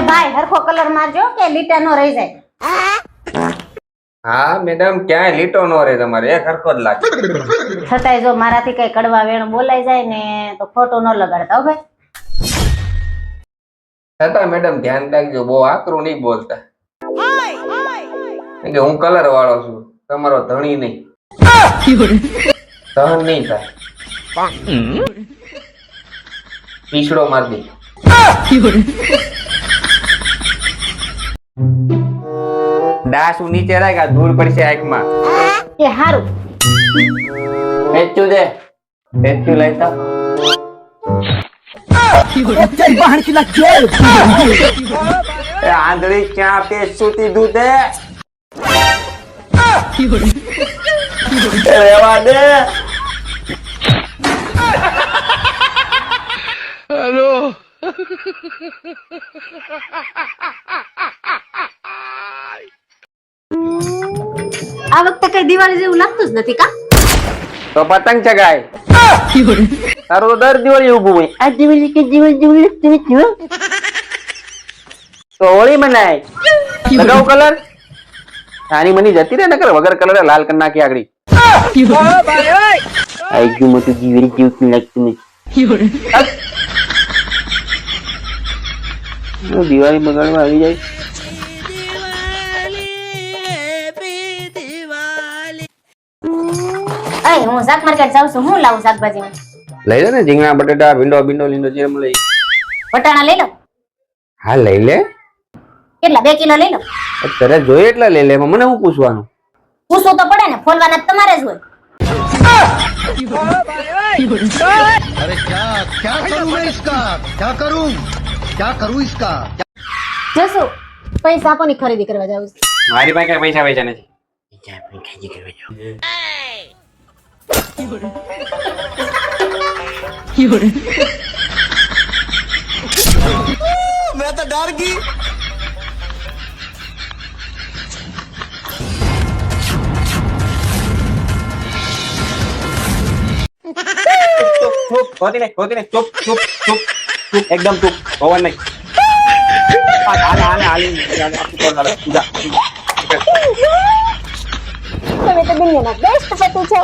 ભાઈ હરખો કલર મારજો કે લીટા નો રહી જાય. હા મેડમ, ક્યાંય લીટો નો રે તમારે, એક હરખો જ લાગે. છતાંય જો મારાથી કઈ કડવા વેણ બોલાઈ જાય ને તો ખોટું ન લગાડતા હો ભાઈ. છતાં મેડમ ધ્યાન રાખજો, બહુ આકરું નહીં બોલતા. કેમ કે હું કલર વાળો છું, તમારો ધણી નહીં. સહન નહીં થાય. પીછડો માર દે. ડાસુ નીચે રાખ, ધૂળ પડશે આંખમાં. એ હારું. પેચું દે, પેચું લાઈતા. આંધળી ક્યાં પેચું તીધું તે? રેવા દે. હેલો. આ વખતે કઈ દિવાળી જેવું લાગતું જ નથી કા? તો પતંગ ચગાય. તારું તો દર દિવાળી ઊભું હોય. આ દિવાળી કે દિવાળી જેવું લાગતું નથી. તો હોળી મનાય. લગાવ કલર. આની મની જતી રહે નકર વગર કલર લાલ કરી નાખી આગળી. આઈ ગયું મોટું દિવાળી જેવું લાગતું નથી. દિવાળી બગાડવા આવી જાય. અય હું શાક માર્કેટ જાઉં છું, હું લાવું શાકભાજી? લઈ લે ને, રીંગણા બટેટા ભીંડો ભીંડો લીંડો જે લઈ. વટાણા લઈ લો. હા લઈ લે. કેટલા? 2 કિલો લઈ લો. અત્યારે જોઈએ એટલા લઈ લે, એમાં મને શું પૂછવાનું? પૂછવું તો પડે ને, ફોલવાના તમારે જ હોય. अरे क्या करूं मैं इसका, क्या करूं इसका? જસુ પૈસા આપોની ખરીદી કરવા જાઉં છું. મારી પાસે કઈ પૈસા પૈસા નથી. मैं तो डर गई. ચૂપ, ખોતી નહીં, ચૂપ, ચૂપ, ચૂપ, ચૂપ, એકદમ ચૂપ, પવન નહીં. તમે તો દુનિયાના બેસ્ટ પતિ છો.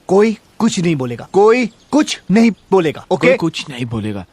कोई कुछ नहीं बोलेगा, कोई कुछ नहीं बोलेगा, ओके? कोई कुछ नहीं बोलेगा.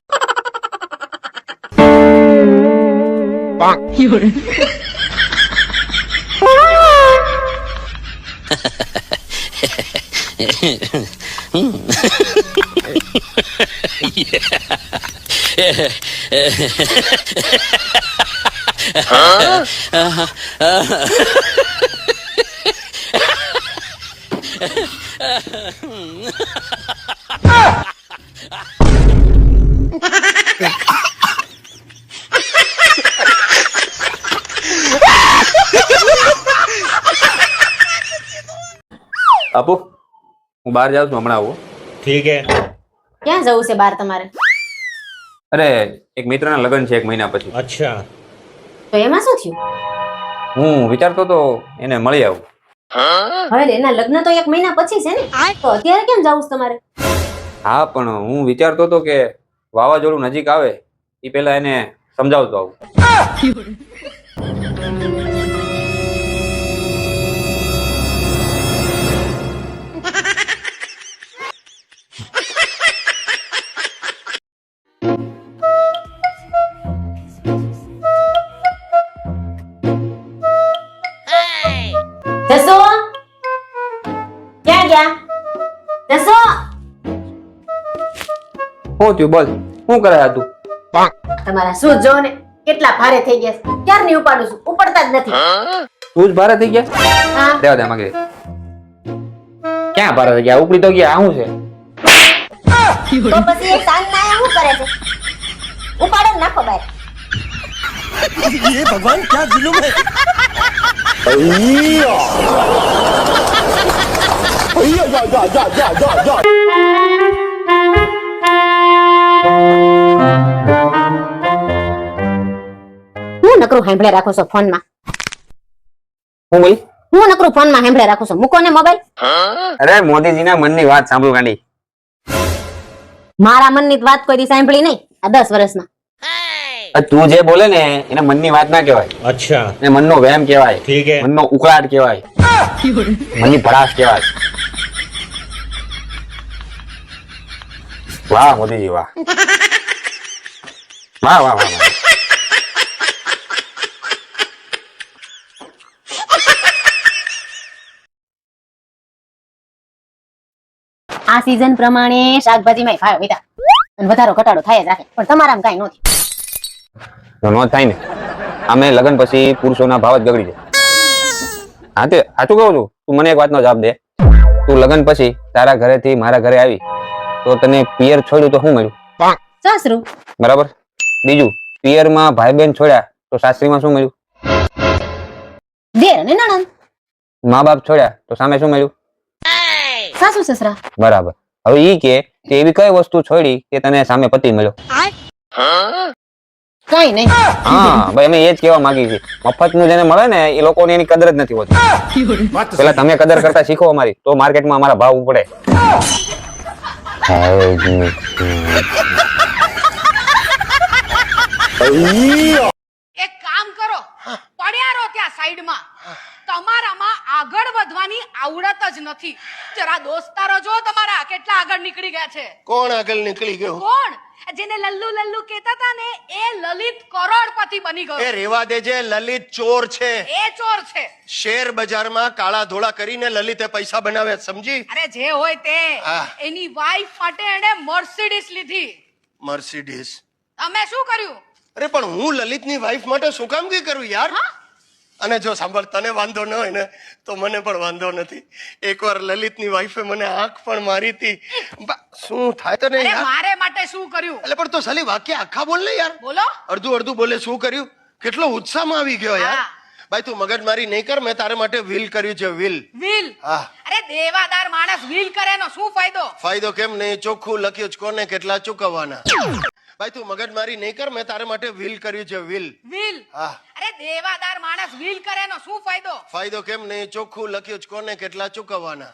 આપો, હું બહાર જાઉં છું, હમણાં આવું. ठीक है. ક્યાં જવું છે બહાર તમારે? અરે એક મિત્રના લગ્ન છે 1 મહિના પછી. अच्छा. તો એમાં શું થયું? હું વિચારતો તો એને મળી આવું. હવે એના લગ્ન તો 1 મહિના પછી છે ને, તો અત્યારે કેમ જવું છે તમારે? હા પણ હું વિચારતો હતો કે વાવાઝોડું નજીક આવે એ પહેલા એને સમજાવતો આવું. જસો ક્યાં ગયા? જસો શું થયું બોલ, શું કરે આ તું? તમારા શું જો ને કેટલા ભારે થઈ ગયા છે. ક્યારની ઉપાડું છું, ઉપડતા જ નથી. તું જ ભારે થઈ ગયા? હા દેવા દે માગે. ક્યાં ભારે થઈ ગયા? ઉપડી તો ગયા. આ શું છે? તો પછી એ સાંજ ના આયા શું કરે છે? ઉપાડો ને નાખો બહાર. ये भगवान क्या जुल्म है। હું નકરું સાંભળે રાખો છો ફોનમાં હું બોલી? હું નકરું ફોનમાં સાંભળે રાખો છો મૂકો ને મોબાઈલ અરે મોદીજીના મનની વાત સાંભળો ગાંડી. મારા મનની વાત કોઈ દી સાંભળી નહીં આ 10 વર્ષમાં તું જે બોલે ને એના મનની વાત ના કહેવાય. अच्छा એ મનનો વહેમ કહેવાય. ठीक है। મનનો ઉકળાટ કહેવાય. મનની ભડાસ કહેવાય. વાહ મોદીજી વાહ. વાહ વાહ વાહ વાહ. આ સીઝન પ્રમાણે શાકભાજીમાં ભાવ વધ્યા અને વધારો ઘટાડો થાય જ રાખે પણ તમારામાં કાંઈ ન થયું. તો ન થાય ને. આમે લગ્ન પછી પુરુષોના ભાવ જ બગડી જાય. હા તે સાચું કહું છું. તું મને એક વાતનો જવાબ દે. તું લગ્ન પછી તારા ઘરેથી મારા ઘરે આવી તો તને પિયર છોડ્યું તો શું મળ્યું? સાસરું બરાબર. બીજું, પિયરમાં ભાઈ બહેન છોડ્યા તો સાસરીમાં શું મળ્યું? દેર અને નણંદ મા બાપ છોડ્યા તો સામે શું મળ્યું? સાસુ સસરા બરાબર. હવે ઈ કે એવી કઈ વસ્તુ છોડી કે તને સામે પતિ મળ્યો? કાંઈ નહીં. હા ભાઈ અમે એ જ કહેવા માંગી છીએ. મફતનું જેને મળે ને એ લોકોને એની કદર જ નથી હોતી. પેલા તમે કદર કરતા શીખો અમારી તો માર્કેટમાં અમારા ભાવ ઉપડે. એક કામ કરો, પડ્યા રહો ત્યાં સાઈડમાં. તમારામાં આગળ વધવાની આવડત જ નથી. જરા દોસ્તારો જો તમારા કેટલા આગળ નીકળી ગયા છે. કોણ આગળ નીકળી ગયો? કોણ? જેને લલ્લુ લલ્લુ કહેતા હતા ને એ લલિત કરોડપતિ બની ગયો. એ રેવા દેજે, લલિત ચોર છે. એ ચોર છે. શેર બજારમાં કાળા ધોળા કરીને લલિતે પૈસા બનાવ્યા, સમજી? અરે જે હોય તે, હા. એની વાઈફ માટે એણે મર્સિડીઝ લીધી. મર્સિડીઝ. તમે શું કર્યું? અરે પણ હું લલિતની વાઈફ માટે શું કામ કઈ કરું યાર? અને જો સાંભળ, તને વાંધો ન હોય ને તો મને પણ વાંધો નથી. એકવાર લલિતની વાઈફે મને આંખ પણ મારી હતી. શું થાય તને અરે યાર? મારે માટે શું કર્યું? એટલે પણ તો સાલી વાક્ય આખા બોલ ને યાર. બોલો. અડધું અડધું બોલે. શું કર્યું? કેટલો ઉત્સાહમાં આવી ગયો યાર. હા. ભાઈ તું મગજમારી નહીં કર. મેં તારે માટે વિલ કર્યું છે, વિલ. વિલ. હા. અરે દેવાદાર માણસ વિલ કરે એનો શું ફાયદો? ફાયદો કેમ નહીં? ચોખ્ખું લખ્યું છે કોને કેટલા ચૂકવવાના. ભાઈ તું મગજમારી નહીં કર. મેં તારે માટે વિલ કર્યું છે, વિલ. વિલ. હા. અરે દેવાદાર માણસ વિલ કરે એનો શું ફાયદો? ફાયદો કેમ નહીં? ચોખ્ખું લખ્યું છે કોને કેટલા ચૂકવવાના.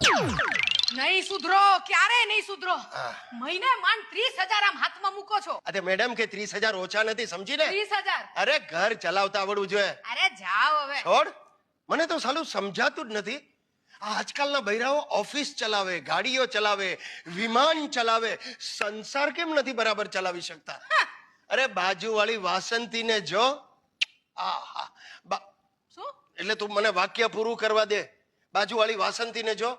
નહીં સુધરો, ક્યારે નહીં સુધરો. હા. મહિને માંડ 30,000 આમ હાથમાં મૂકો છો. અરે મેડમ કે 30,000 ઓછા નથી, સમજી ને? 30,000. અરે ઘર ચલાવતા આવડવું જોઈએ. અરે જાઓ હવે. છોડ. મને તો સાલું સમજાતું જ નથી. આ આજકાલના બૈરાઓ ઓફિસ ચલાવે, ગાડીઓ ચલાવે, વિમાન ચલાવે, સંસાર કેમ નથી બરાબર ચલાવી શકતા? અરે બાજુવાળી વાસંતીને જો. આહા. શું? એટલે તું મને વાક્ય પૂરું કરવા દે. બાજુવાળી વાસંતીને જો,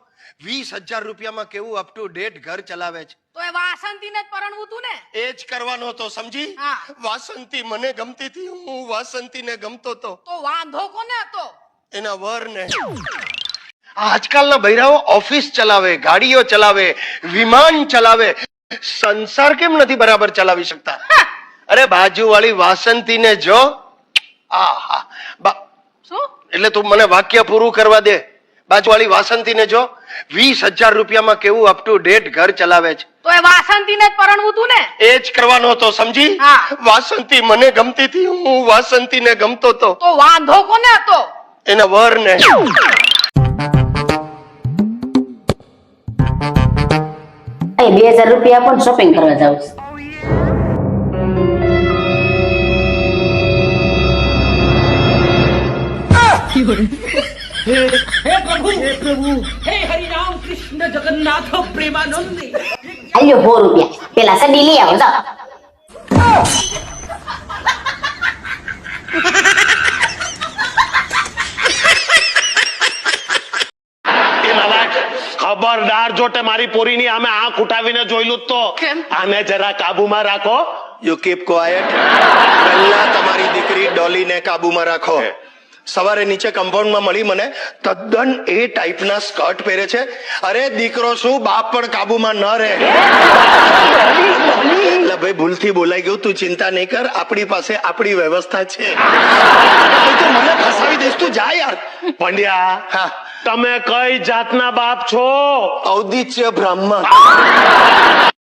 20,000 રૂપિયામાં કેવું અપ ટુ ડેટ ઘર ચલાવે છે. તો એ વાસંતીને જ પરણવું તું ને? એ જ કરવાનો હતો, સમજી? હા. વાસંતી મને ગમતી હતી, હું વાસંતીને ગમતો હતો. તો વાંધો કોને હતો? એના વરને. આજકાલના બૈરાઓ ઓફિસ ચલાવે, ગાડીઓ ચલાવે, વિમાન ચલાવે, સંસાર કેમ નથી બરાબર ચલાવી શકતા? અરે બાજુવાળી વાસંતીને જો. આહા. શું? એટલે તું મને વાક્ય પૂરું કરવા દે. બાજુવાળી વાસંતીને જો, 20,000 રૂપિયામાં કેવું અપ ટુ ડેટ ઘર ચલાવે છે. તો એ વાસંતીને જ પરણવું તું ને? એ જ કરવાનો હતો, સમજી? હા. વાસંતી મને ગમતી હતી, હું વાસંતીને ગમતો હતો. તો વાંધો કોને હતો? એના વરને. એ 2,000 રૂપિયા પણ શોપિંગ કરવા જાઉં છું. આલ્યો 100 રૂપિયા પેલા સડી લઈ આવો જાઓ. ખબરદાર જો તે મારી પોરીની આમે આંખ ઉઠાવીને જોઈલું તો આને જરા કાબુમાં રાખો. You keep quiet. પહેલા તમારી દીકરી ડોલીને કાબુમાં રાખો. સવારે નીચે કમ્પાઉન્ડમાં મળી મને તદ્દન એ ટાઈપના સ્કર્ટ પહેરે છે. અરે દીકરો શું બાપ પણ કાબુમાં ન રહે. એટલે ભાઈ ભૂલથી બોલાઈ ગયું, તું ચિંતા નહીં કર, આપણી પાસે આપણી વ્યવસ્થા છે. તું મને ફસાવી દઈશ, તું જા યાર. પંડ્યા હા, તમે કઈ જાતના બાપ છો? ઔદિત્ય બ્રાહ્મણ.